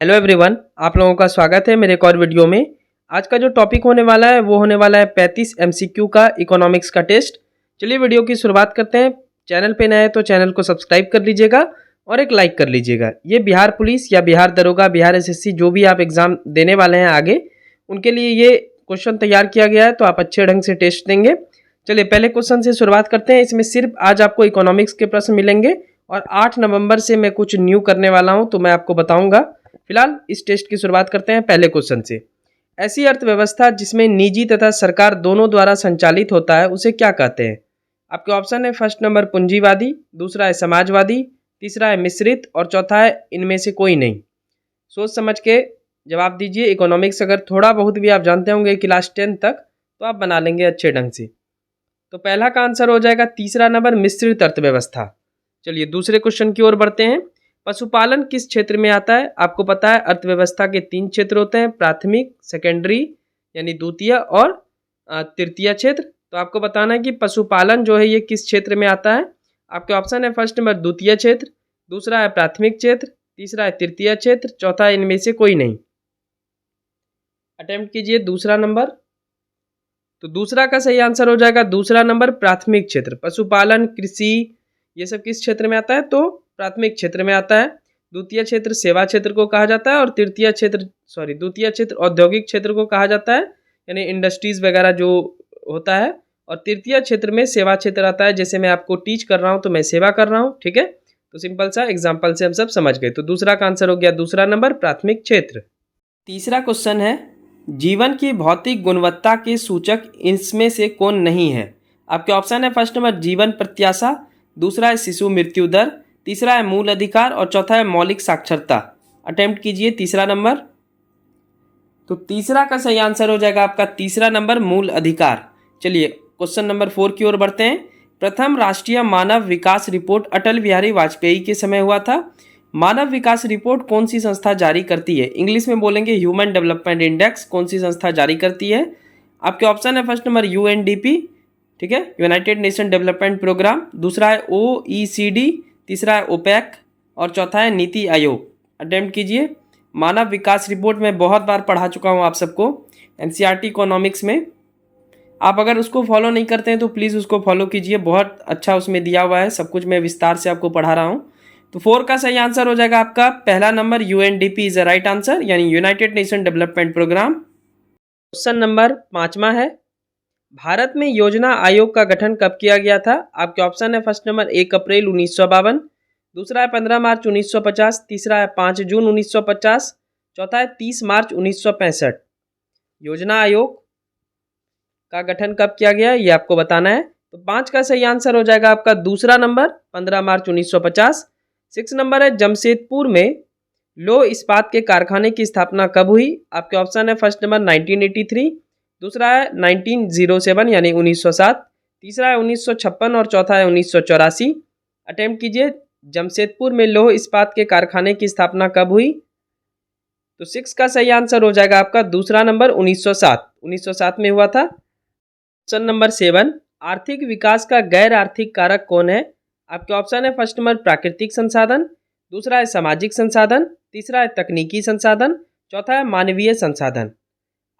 Hello everyone, आप लोगों का स्वागत है मेरे एक और वीडियो में। आज का जो टॉपिक होने वाला है वो होने वाला है 35 एमसीक्यू का इकोनॉमिक्स का टेस्ट। चलिए वीडियो की शुरुआत करते हैं। चैनल पे नए हैं तो चैनल को सब्सक्राइब कर लीजिएगा और एक लाइक कर लीजिएगा। ये बिहार पुलिस या बिहार दरोगा, बिहार एसएससी जो भी आप एग्ज़ाम देने वाले हैं आगे, उनके लिए ये क्वेश्चन तैयार किया गया है, तो आप अच्छे ढंग से टेस्ट देंगे। चलिए पहले क्वेश्चन से शुरुआत करते हैं। इसमें सिर्फ आज आपको इकोनॉमिक्स के प्रश्न मिलेंगे और 8 नवंबर से मैं कुछ न्यू करने वाला हूँ, तो मैं आपको बताऊँगा। फिलहाल इस टेस्ट की शुरुआत करते हैं पहले क्वेश्चन से। ऐसी अर्थव्यवस्था जिसमें निजी तथा सरकार दोनों द्वारा संचालित होता है उसे क्या कहते हैं? आपके ऑप्शन है फर्स्ट नंबर पूंजीवादी, दूसरा है समाजवादी, तीसरा है मिश्रित और चौथा है इनमें से कोई नहीं। सोच समझ के जवाब दीजिए। इकोनॉमिक्स अगर थोड़ा बहुत भी आप जानते होंगे क्लास 10 तक तो आप बना लेंगे अच्छे ढंग से। तो पहला का आंसर हो जाएगा तीसरा नंबर मिश्रित अर्थव्यवस्था। चलिए दूसरे क्वेश्चन की ओर बढ़ते हैं। पशुपालन किस क्षेत्र में आता है? आपको पता है अर्थव्यवस्था के 3 क्षेत्र होते हैं, प्राथमिक, सेकेंडरी यानी द्वितीय और तृतीय क्षेत्र। तो आपको बताना है कि पशुपालन जो है ये किस क्षेत्र में आता है। आपके ऑप्शन है फर्स्ट नंबर द्वितीय क्षेत्र, दूसरा है प्राथमिक क्षेत्र, तीसरा है तृतीय क्षेत्र, चौथा है इनमें से कोई नहीं। अटेम्प्ट कीजिए दूसरा नंबर। तो दूसरा का सही आंसर हो जाएगा दूसरा नंबर प्राथमिक क्षेत्र। पशुपालन, कृषि ये सब किस क्षेत्र में आता है? तो प्राथमिक क्षेत्र में आता है। द्वितीय क्षेत्र सेवा क्षेत्र को कहा जाता है और द्वितीय क्षेत्र औद्योगिक क्षेत्र को कहा जाता है, यानी इंडस्ट्रीज वगैरह जो होता है। और तृतीय क्षेत्र में सेवा क्षेत्र आता है। जैसे मैं आपको टीच कर रहा हूँ तो मैं सेवा कर रहा हूँ, ठीक है। तो सिंपल सा एग्जाम्पल से हम सब समझ गए। तो दूसरा का आंसर हो गया दूसरा नंबर प्राथमिक क्षेत्र। तीसरा क्वेश्चन है जीवन की भौतिक गुणवत्ता के सूचक इसमें से कौन नहीं है? आपके ऑप्शन है फर्स्ट नंबर जीवन प्रत्याशा, दूसरा है शिशु मृत्यु दर, तीसरा है मूल अधिकार और चौथा है मौलिक साक्षरता। अटेम्प्ट कीजिए तीसरा नंबर। तो तीसरा का सही आंसर हो जाएगा आपका तीसरा नंबर मूल अधिकार। चलिए क्वेश्चन नंबर 4 की ओर बढ़ते हैं। प्रथम राष्ट्रीय मानव विकास रिपोर्ट अटल बिहारी वाजपेयी के समय हुआ था। मानव विकास रिपोर्ट कौन सी संस्था जारी करती है? इंग्लिश में बोलेंगे ह्यूमन डेवलपमेंट इंडेक्स। कौन सी संस्था जारी करती है? आपके ऑप्शन है फर्स्ट नंबर यूएनडीपी, ठीक है, यूनाइटेड नेशन डेवलपमेंट प्रोग्राम, दूसरा है ओईसीडी, तीसरा है ओपेक और चौथा है नीति आयोग। अटेम्प्ट कीजिए। मानव विकास रिपोर्ट में बहुत बार पढ़ा चुका हूँ आप सबको एनसीईआरटी इकोनॉमिक्स में। आप अगर उसको फॉलो नहीं करते हैं तो प्लीज़ उसको फॉलो कीजिए, बहुत अच्छा उसमें दिया हुआ है, सब कुछ मैं विस्तार से आपको पढ़ा रहा हूँ। तो 4 का सही आंसर हो जाएगा आपका पहला number UNDP is the right answer, यानी United Nation Development Programme. Question number 5वां है भारत में योजना आयोग का गठन कब किया गया था? आपके ऑप्शन है फर्स्ट नंबर 1 अप्रैल 1952, दूसरा है 15 मार्च 1950, तीसरा है 5 जून 1950, चौथा है 30 मार्च 1965। योजना आयोग का गठन कब किया गया ये आपको बताना है। तो 5 का सही आंसर हो जाएगा आपका दूसरा नंबर 15 मार्च 1950। 6 नंबर है जमशेदपुर में लौह इस्पात के कारखाने की स्थापना कब हुई? आपके ऑप्शन है फर्स्ट नंबर 1983, दूसरा है 1907 यानी 1907, तीसरा है 1956 और चौथा है 1984। अटेम्प्ट कीजिए। जमशेदपुर में लौह इस्पात के कारखाने की स्थापना कब हुई? तो 6 का सही आंसर हो जाएगा आपका दूसरा नंबर 1907 में हुआ था। क्वेश्चन नंबर 7 आर्थिक विकास का गैर आर्थिक कारक कौन है? आपके ऑप्शन है फर्स्ट नंबर प्राकृतिक संसाधन, दूसरा है सामाजिक संसाधन, तीसरा है तकनीकी संसाधन, चौथा है मानवीय संसाधन।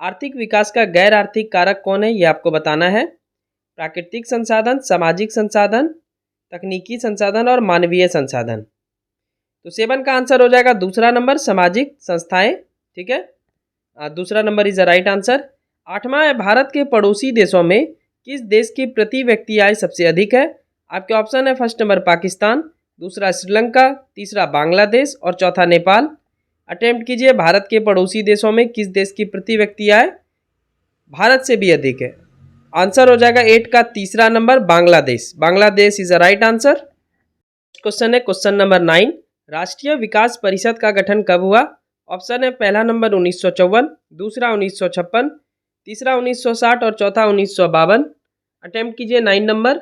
आर्थिक विकास का गैर आर्थिक कारक कौन है ये आपको बताना है। प्राकृतिक संसाधन, सामाजिक संसाधन, तकनीकी संसाधन और मानवीय संसाधन। तो 7 का आंसर हो जाएगा दूसरा नंबर सामाजिक संस्थाएं, ठीक है। दूसरा number is the right answer. 8वां है भारत के पड़ोसी देशों में किस देश की प्रति व्यक्ति आय सबसे अधिक है? आपके ऑप्शन है फर्स्ट नंबर पाकिस्तान, दूसरा श्रीलंका, तीसरा बांग्लादेश और चौथा नेपाल। अटेम्प्ट कीजिए। भारत के पड़ोसी देशों में किस देश की प्रति व्यक्ति आय भारत से भी अधिक है? आंसर हो जाएगा 8 का तीसरा number Bangladesh. Bangladesh is a right answer. Question है क्वेश्चन नंबर 9 राष्ट्रीय विकास परिषद का गठन कब हुआ? ऑप्शन है पहला नंबर 1954, दूसरा 1956, तीसरा 1960 और चौथा 1952। अटेम्प्ट कीजिए 9 नंबर।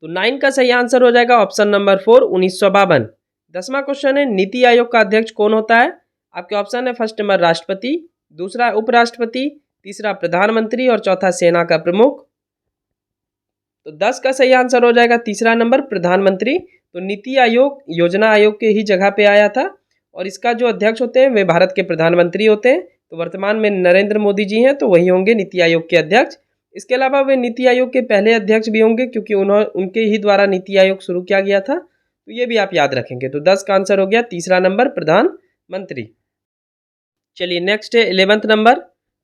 तो 9 का सही आंसर हो जाएगा ऑप्शन नंबर 4 1952। 10वां क्वेश्चन है नीति आयोग का अध्यक्ष कौन होता है? आपके ऑप्शन है फर्स्ट नंबर राष्ट्रपति, दूसरा उपराष्ट्रपति, तीसरा प्रधानमंत्री और चौथा सेना का प्रमुख। तो 10 का सही आंसर हो जाएगा तीसरा नंबर प्रधानमंत्री। तो नीति आयोग योजना आयोग के ही जगह पे आया था और इसका जो अध्यक्ष होते हैं वे भारत के प्रधानमंत्री होते हैं। तो वर्तमान में नरेंद्र मोदी जी हैं, तो वही होंगे नीति आयोग के अध्यक्ष। इसके अलावा वे नीति आयोग के पहले अध्यक्ष भी होंगे, क्योंकि उनके ही द्वारा नीति आयोग शुरू किया गया था। तो ये भी आप याद रखेंगे। तो 10 का आंसर हो गया तीसरा नंबर, प्रधानमंत्री। चलिए नेक्स्ट है 11th नंबर।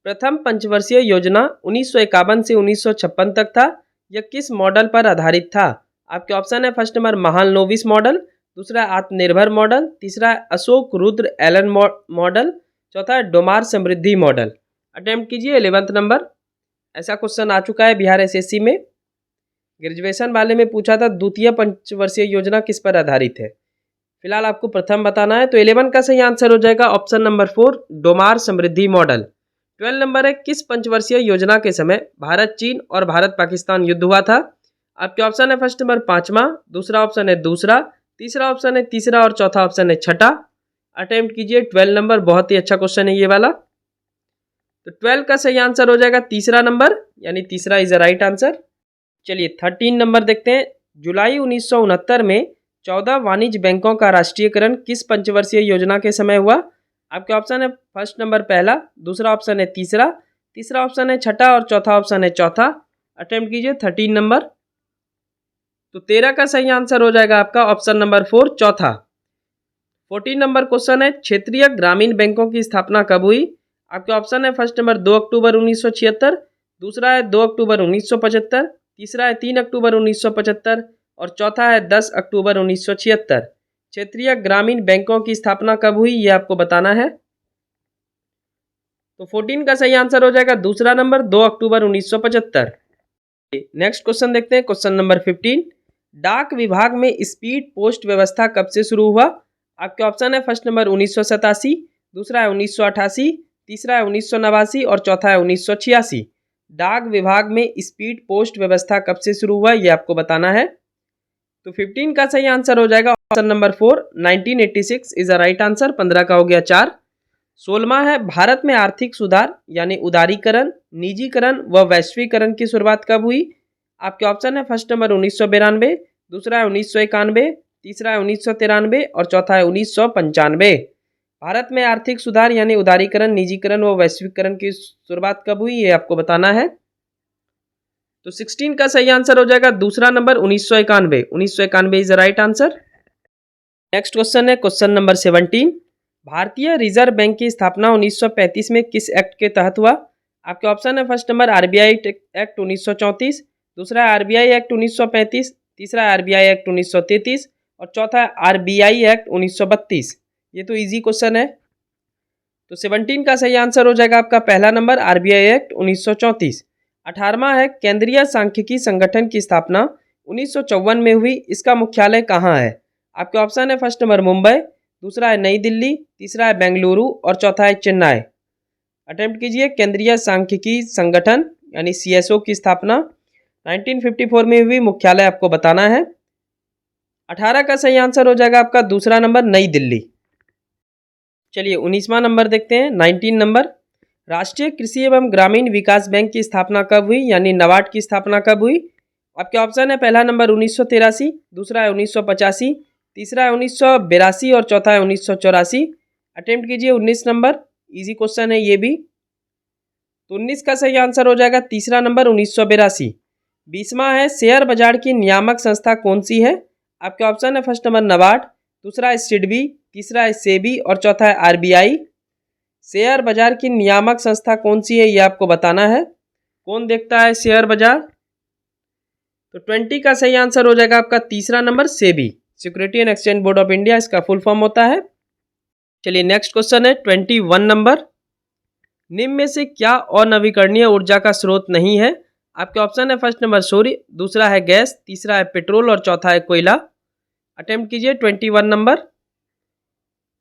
प्रथम पंचवर्षीय योजना 1951 से 1956 तक था। यह किस मॉडल पर आधारित था? आपके ऑप्शन है फर्स्ट नंबर महालनोबिस मॉडल, दूसरा आत्मनिर्भर मॉडल, तीसरा अशोक रुद्र एलन मॉडल, चौथा है डोमार समृद्धि मॉडल। अटेम्प्ट कीजिए 11th नंबर। ऐसा क्वेश्चन आ चुका है बिहार एसएससी में, ग्रेजुएशन वाले में पूछा था द्वितीय पंचवर्षीय योजना किस पर आधारित है। फिलहाल आपको प्रथम बताना है। तो 11 का सही आंसर हो जाएगा ऑप्शन नंबर 4, डोमार समृद्धि मॉडल। 12 नंबर है, किस पंचवर्षीय योजना के समय भारत चीन और भारत पाकिस्तान युद्ध हुआ था? आपके ऑप्शन है फर्स्ट नंबर 5वां, दूसरा ऑप्शन है दूसरा, तीसरा ऑप्शन है तीसरा और चौथा ऑप्शन है छठा। अटेम्प्ट कीजिए 12 नंबर, बहुत ही अच्छा क्वेश्चन है ये वाला। तो 12 का सही आंसर हो जाएगा तीसरा नंबर, यानी तीसरा इज द राइट आंसर। चलिए 13 नंबर देखते हैं। जुलाई 1969 में 14 वाणिज्य बैंकों का राष्ट्रीयकरण किस पंचवर्षीय योजना के समय हुआ? आपके ऑप्शन है फर्स्ट नंबर पहला, दूसरा ऑप्शन है तीसरा, तीसरा ऑप्शन है छठा और चौथा ऑप्शन है चौथा। अटेम्प्ट कीजिए 13 नंबर। तो 13 का सही आंसर हो जाएगा आपका ऑप्शन नंबर 4, चौथा। 14 नंबर क्वेश्चन है, क्षेत्रीय ग्रामीण बैंकों की स्थापना कब हुई? आपके ऑप्शन है फर्स्ट नंबर 2 अक्टूबर 1976, दूसरा है 2 अक्टूबर 1975, तीसरा है 3 अक्टूबर 1975 और चौथा है 10 अक्टूबर 1976। क्षेत्रीय ग्रामीण बैंकों की स्थापना कब हुई ये आपको बताना है। तो 14 का सही आंसर हो जाएगा दूसरा नंबर, 2 अक्टूबर 1975। नेक्स्ट क्वेश्चन देखते हैं, क्वेश्चन नंबर 15। डाक विभाग में स्पीड पोस्ट व्यवस्था कब से शुरू हुआ? आपके ऑप्शन है फर्स्ट नंबर 1987, दूसरा है 1988, तीसरा है 1989 और चौथा है 1986। डाक विभाग में स्पीड पोस्ट व्यवस्था कब से शुरू हुआ ये आपको बताना है। तो 15 का सही आंसर हो जाएगा option number 4, 1986 is a right answer. 15 का हो गया 4। 16वां है, भारत में आर्थिक सुधार यानी उदारीकरण, निजीकरण व वैश्वीकरण की शुरुआत कब हुई? आपके ऑप्शन है फर्स्ट नंबर 1992, दूसरा है 1991, तीसरा है 1993 और चौथा है 1995। भारत में आर्थिक सुधार यानी उदारीकरण, निजीकरण व वैश्वीकरण की शुरुआत कब हुई ये आपको बताना है। तो 16 का सही आंसर हो जाएगा दूसरा number, 1991। 1991 is the right answer. Next question है क्वेश्चन नंबर 17। भारतीय रिजर्व बैंक की स्थापना 1935 में किस एक्ट के तहत हुआ? आपके ऑप्शन है फर्स्ट नंबर आरबीआई एक्ट 1934, दूसरा है आरबीआई एक्ट 1935, तीसरा है आरबीआई एक्ट 1933 और चौथा है आरबीआई एक्ट 1932। ये तो इजी क्वेश्चन है। तो 17 का सही आंसर हो जाएगा आपका पहला नंबर, आरबीआई एक्ट 1934। 18वां है, केंद्रीय सांख्यिकी संगठन की स्थापना 1954 में हुई। इसका मुख्यालय कहाँ है? आपके ऑप्शन है फर्स्ट नंबर मुंबई, दूसरा है नई दिल्ली, तीसरा है बेंगलुरु और चौथा है चेन्नई। अटेम्प्ट कीजिए। केंद्रीय सांख्यिकी संगठन यानी सीएसओ की स्थापना 1954 में हुई, मुख्यालय आपको बताना है। 18 का सही आंसर हो जाएगा आपका दूसरा नंबर, नई दिल्ली। चलिए 19वां नंबर देखते हैं, 19 नंबर। राष्ट्रीय कृषि एवं ग्रामीण विकास बैंक की स्थापना कब हुई यानी नाबार्ड की स्थापना कब हुई? आपके ऑप्शन है पहला नंबर 1983, दूसरा है 1985, तीसरा है 1982 और चौथा है 1984। अटेम्प्ट कीजिए 19 नंबर, इजी क्वेश्चन है ये भी। तो 19 का सही आंसर हो जाएगा तीसरा नंबर, 1982। 20वां है, शेयर बाजार की नियामक संस्था कौन सी है? आपके ऑप्शन है फर्स्ट नंबर नाबार्ड, दूसरा है सिडबी, तीसरा है सेबी और चौथा है आरबीआई। शेयर बाजार की नियामक संस्था कौन सी है ये आपको बताना है। कौन देखता है शेयर बाजार? तो 20 का सही आंसर हो जाएगा आपका तीसरा number, SEBI, security and exchange board of India इसका फुल फॉर्म होता है। चलिए नेक्स्ट क्वेश्चन है 21 नंबर। निम्न में से क्या अनवीकरणीय ऊर्जा का स्रोत नहीं है? आपके ऑप्शन है फर्स्ट नंबर सूर्य, दूसरा है गैस, तीसरा है पेट्रोल और चौथा है कोयला। अटेम्प्ट कीजिए 21 नंबर।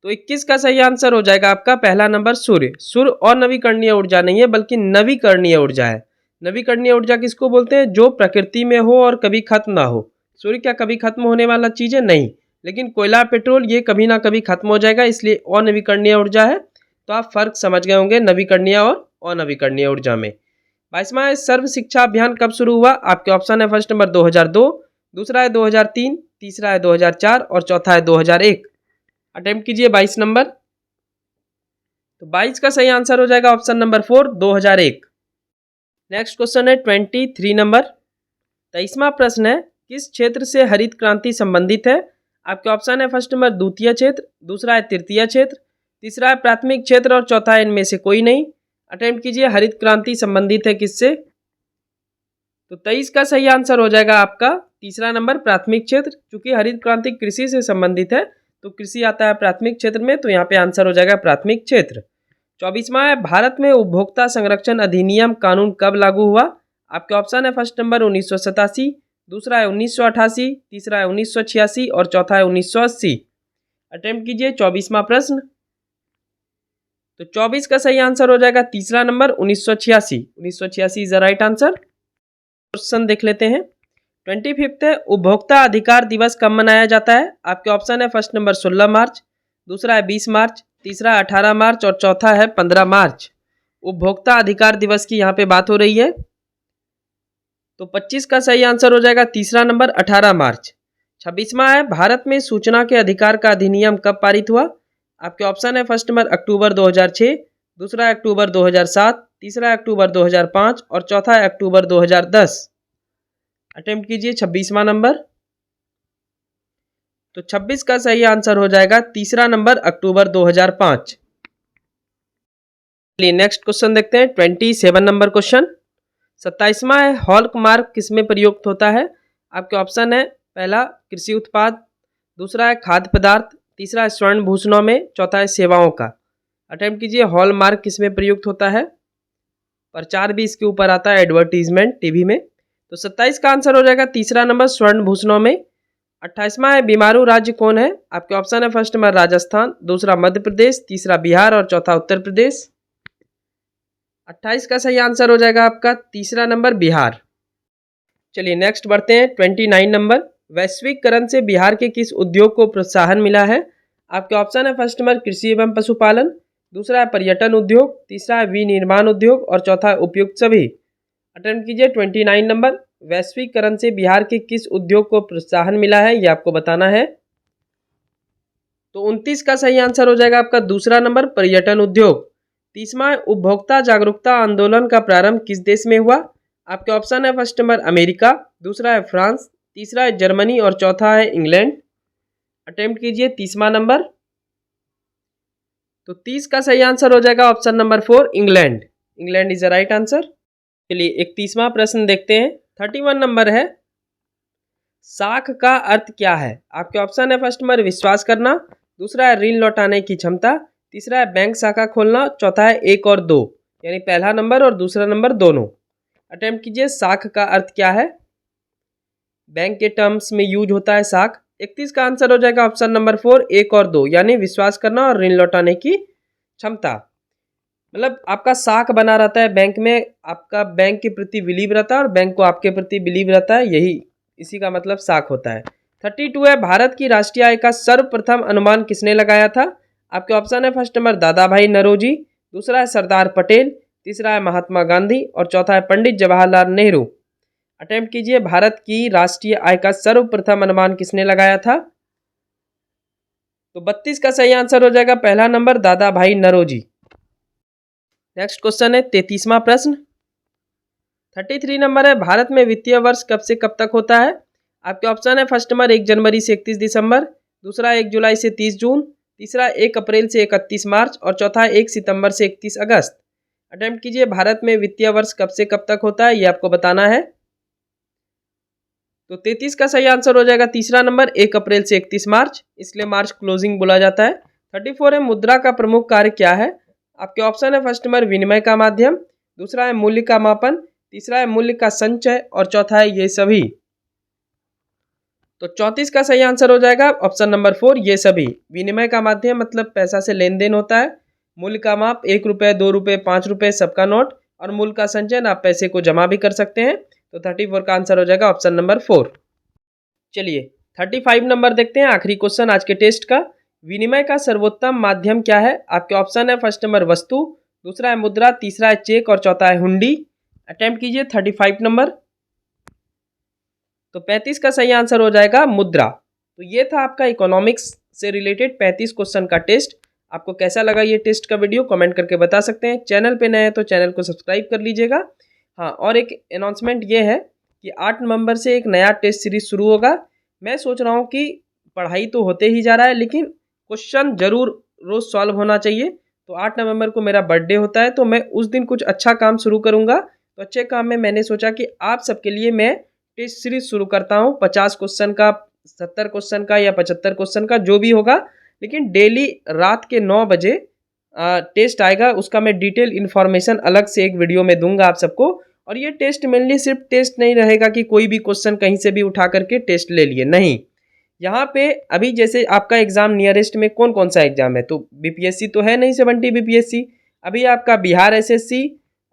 तो 21 का सही आंसर हो जाएगा आपका पहला नंबर, सूर्य। सूर्य अनवीकरणीय ऊर्जा नहीं है बल्कि नवीकरणीय ऊर्जा है। नवीकरणीय ऊर्जा किसको बोलते हैं? जो प्रकृति में हो और कभी खत्म ना हो। सूर्य क्या कभी खत्म होने वाला चीज़ है? नहीं। लेकिन कोयला, पेट्रोल ये कभी ना कभी खत्म हो जाएगा, इसलिए अनवीकरणीय ऊर्जा है। तो आप फर्क समझ गए होंगे नवीकरणीय और अनवीकरणीय ऊर्जा में। 22वां है, सर्व शिक्षा अभियान कब शुरू हुआ? आपके ऑप्शन है फर्स्ट नंबर 2002, दूसरा है 2003, तीसरा है 2004 और चौथा है 2001। अटेम्प्ट कीजिए 22 नंबर। तो 22 का सही आंसर हो जाएगा ऑप्शन नंबर 4, 2001। नेक्स्ट क्वेश्चन है 23 नंबर। 23वां प्रश्न है, किस क्षेत्र से हरित क्रांति संबंधित है? आपके ऑप्शन है फर्स्ट नंबर द्वितीय क्षेत्र, दूसरा है तृतीय क्षेत्र, तीसरा है प्राथमिक क्षेत्र और चौथा है इनमें से कोई नहीं। अटेम्प्ट कीजिए, हरित क्रांति संबंधित है किससे? तो 23 का सही आंसर हो जाएगा आपका तीसरा नंबर प्राथमिक क्षेत्र। चूंकि हरित क्रांति कृषि से संबंधित है तो कृषि आता है प्राथमिक क्षेत्र में, तो यहाँ पे आंसर हो जाएगा प्राथमिक क्षेत्र। 24वां है, भारत में उपभोक्ता संरक्षण अधिनियम कानून कब लागू हुआ? आपके ऑप्शन है फर्स्ट नंबर 1987, दूसरा है 1988, तीसरा है 1986 और चौथा है 1980। अटेम्प्ट कीजिए 24वां प्रश्न। तो 24 का सही आंसर हो जाएगा तीसरा number 1986। 1986 is the right answer. Question देख लेते हैं। 25 है, उपभोक्ता अधिकार दिवस कब मनाया जाता है? आपके ऑप्शन है फर्स्ट नंबर 16 मार्च, दूसरा है 20 मार्च, तीसरा 18 मार्च और चौथा है 15 मार्च। उपभोक्ता अधिकार दिवस की यहाँ पे बात हो रही है। तो 25 का सही आंसर हो जाएगा तीसरा नंबर 18 मार्च। 26वां है, भारत में सूचना के अधिकार का अधिनियम कब पारित हुआ? आपके ऑप्शन है फर्स्ट नंबर अक्टूबर 2006, दूसरा है अक्टूबर 2007, तीसरा है अक्टूबर 2005 और चौथा है अक्टूबर 2010। अटेम्प्ट कीजिए 26वां नंबर। तो 26 का सही आंसर हो जाएगा तीसरा नंबर अक्टूबर 2005। चलिए नेक्स्ट क्वेश्चन देखते हैं। 27 नंबर क्वेश्चन। 27वां है, हॉलक मार्क किसमें प्रयुक्त होता है? आपके ऑप्शन है पहला कृषि उत्पाद, दूसरा है खाद्य पदार्थ, तीसरा है स्वर्ण भूषणों में, चौथा है सेवाओं का। अटेम्प्ट कीजिए, हॉल मार्क किसमें प्रयुक्त होता है? प्रचार भी इसके ऊपर आता है, एडवर्टीजमेंट टीवी में। तो 27 का आंसर हो जाएगा तीसरा नंबर स्वर्ण भूषणों में। 28वां है, बीमारू राज्य कौन है? आपके ऑप्शन है फर्स्ट नंबर राजस्थान, दूसरा मध्य प्रदेश, तीसरा बिहार और चौथा उत्तर प्रदेश। 28 का सही आंसर हो जाएगा आपका तीसरा नंबर बिहार। चलिए नेक्स्ट बढ़ते हैं। 29 नंबर, वैश्विकरण से बिहार के किस उद्योग को प्रोत्साहन मिला है? आपके ऑप्शन है फर्स्ट नंबर कृषि एवं पशुपालन, दूसरा है पर्यटन उद्योग, तीसरा है विनिर्माण उद्योग और चौथा है उपयुक्त सभी। अटेम्प्ट कीजिए 29 नंबर। वैश्विकरण से बिहार के किस उद्योग को प्रोत्साहन मिला है, ये आपको बताना है। तो 29 का सही आंसर हो जाएगा आपका दूसरा नंबर पर्यटन उद्योग। 30वां, उपभोक्ता जागरूकता आंदोलन का प्रारंभ किस देश में हुआ? आपके ऑप्शन है फर्स्ट नंबर अमेरिका, दूसरा है फ्रांस, तीसरा है जर्मनी और चौथा है इंग्लैंड। अटेम्प्ट कीजिए 30वां नंबर। तो 30 का सही आंसर हो जाएगा option number 4 England. England is the right answer. चलिए 31वां प्रश्न देखते हैं। 31 नंबर है, साख का अर्थ क्या है? आपके ऑप्शन है फर्स्ट नंबर विश्वास करना, दूसरा है ऋण लौटाने की क्षमता, तीसरा है बैंक शाखा खोलना, चौथा है 1 और 2, यानी पहला नंबर और दूसरा नंबर दोनों। अटेम्प्ट कीजिए, साख का अर्थ क्या है? बैंक के टर्म्स में यूज होता है साख। 31 का आंसर हो जाएगा ऑप्शन नंबर 4 1 और 2, यानी विश्वास करना और ऋण लौटाने की क्षमता। मतलब आपका साख बना रहता है बैंक में, आपका बैंक के प्रति बिलीव रहता है और बैंक को आपके प्रति बिलीव रहता है, यही इसी का मतलब साख होता है। 32 है, भारत की राष्ट्रीय आय का सर्वप्रथम अनुमान किसने लगाया था? आपके ऑप्शन है फर्स्ट नंबर दादा भाई नौरोजी, दूसरा है सरदार पटेल, तीसरा है महात्मा गांधी और चौथा है पंडित जवाहरलाल नेहरू। अटेम्प्ट कीजिए, भारत की राष्ट्रीय आय का सर्वप्रथम अनुमान किसने लगाया था? तो 32 का सही आंसर हो जाएगा पहला नंबर दादा भाई नौरोजी। नेक्स्ट क्वेश्चन है 33वां प्रश्न। 33 नंबर है, भारत में वित्तीय वर्ष कब से कब तक होता है? आपके ऑप्शन है फर्स्ट नंबर 1 जनवरी से 31 दिसंबर, दूसरा 1 जुलाई से 30 जून, तीसरा 1 अप्रैल से 31 मार्च और चौथा 1 सितंबर से 31 अगस्त। अटेम्प्ट कीजिए, भारत में वित्तीय वर्ष कब से कब तक होता है, ये आपको बताना है। तो 33 का सही आंसर हो जाएगा तीसरा नंबर 1 अप्रैल से 31 मार्च, इसलिए मार्च क्लोजिंग बोला जाता है। 34 है, मुद्रा का प्रमुख कार्य क्या है? आपके ऑप्शन है फर्स्ट नंबर विनिमय का माध्यम, दूसरा है मूल्य का मापन, तीसरा है मूल्य का संचय और चौथा है ये सभी। तो 34 का सही आंसर हो जाएगा ऑप्शन नंबर 4 ये सभी। विनिमय का माध्यम मतलब पैसा से लेन देन होता है, मूल्य का माप 1 रुपये 2 रुपये 5 रुपये सबका नोट, और मूल्य का संचयन आप पैसे को जमा भी कर सकते हैं। तो 34 का आंसर हो जाएगा ऑप्शन नंबर 4। चलिए 35 नंबर देखते हैं, आखिरी क्वेश्चन आज के टेस्ट का। विनिमय का सर्वोत्तम माध्यम क्या है? आपके ऑप्शन है फर्स्ट नंबर वस्तु, दूसरा है मुद्रा, तीसरा है चेक और चौथा है हुंडी। अटेम्प्ट कीजिए 35 नंबर। तो 35 का सही आंसर हो जाएगा मुद्रा। तो ये था आपका इकोनॉमिक्स से रिलेटेड 35 क्वेश्चन का टेस्ट। आपको कैसा लगा ये टेस्ट का वीडियो कमेंट करके बता सकते हैं। चैनल पे नए हैं तो चैनल को सब्सक्राइब कर लीजिएगा। हाँ, और एक अनाउंसमेंट ये है कि 8 नवंबर से एक नया टेस्ट सीरीज शुरू होगा। मैं सोच रहा हूँ कि पढ़ाई तो होते ही जा रहा है, लेकिन क्वेश्चन ज़रूर रोज़ सॉल्व होना चाहिए। तो 8 नवंबर को मेरा बर्थडे होता है, तो मैं उस दिन कुछ अच्छा काम शुरू करूँगा। तो अच्छे काम में मैंने सोचा कि आप सबके लिए मैं टेस्ट सीरीज शुरू करता हूँ, 50 क्वेश्चन का, 70 क्वेश्चन का या 75 क्वेश्चन का, जो भी होगा। लेकिन डेली रात के 9 बजे टेस्ट आएगा, उसका मैं डिटेल इन्फॉर्मेशन अलग से एक वीडियो में दूंगा आप सबको। और ये टेस्ट मेनली सिर्फ टेस्ट नहीं रहेगा कि कोई भी क्वेश्चन कहीं से भी उठा करके टेस्ट ले लिए, नहीं। यहाँ पे अभी जैसे आपका एग्जाम नियरेस्ट में कौन कौन सा एग्जाम है, तो बीपीएससी तो है नहीं, 70 बीपीएससी। अभी आपका बिहार एसएससी,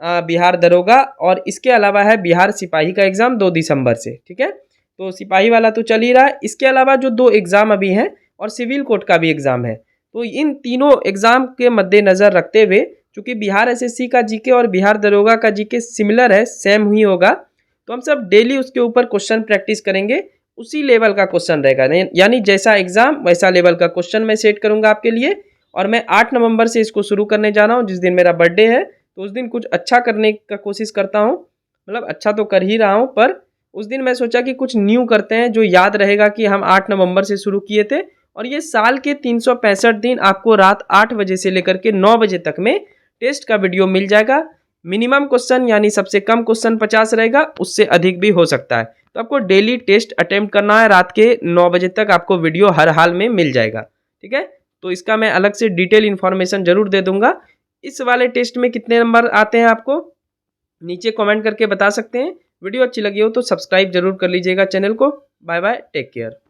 बिहार दरोगा, और इसके अलावा है बिहार सिपाही का एग्ज़ाम 2 दिसंबर से, ठीक है। तो सिपाही वाला तो चल ही रहा है, इसके अलावा जो 2 एग्ज़ाम अभी हैं और सिविल कोर्ट का भी एग्ज़ाम है। तो इन तीनों एग्ज़ाम के मद्देनज़र रखते हुए, चूँकि बिहार एसएससी का जीके और बिहार दरोगा का जीके सिमिलर है, सेम ही होगा, तो हम सब डेली उसके ऊपर क्वेश्चन प्रैक्टिस करेंगे। उसी लेवल का क्वेश्चन रहेगा, यानी जैसा एग्ज़ाम वैसा लेवल का क्वेश्चन मैं सेट करूँगा आपके लिए। और मैं 8 नवंबर से इसको शुरू करने जा रहा हूँ, जिस दिन मेरा बर्थडे है। तो उस दिन कुछ अच्छा करने का कोशिश करता हूँ, मतलब अच्छा तो कर ही रहा हूँ, पर उस दिन मैं सोचा कि कुछ न्यू करते हैं जो याद रहेगा कि हम 8 नवंबर से शुरू किए थे। और ये साल के 365 दिन आपको रात 8 बजे से लेकर के 9 बजे तक में टेस्ट का वीडियो मिल जाएगा। मिनिमम क्वेश्चन यानी सबसे कम क्वेश्चन 50 रहेगा, उससे अधिक भी हो सकता है। तो आपको डेली टेस्ट अटेम्प्ट करना है, रात के 9 बजे तक आपको वीडियो हर हाल में मिल जाएगा, ठीक है। तो इसका मैं अलग से डिटेल इन्फॉर्मेशन ज़रूर दे दूंगा। इस वाले टेस्ट में कितने नंबर आते हैं आपको नीचे कमेंट करके बता सकते हैं। वीडियो अच्छी लगी हो तो सब्सक्राइब जरूर कर लीजिएगा चैनल को। Bye bye, take care.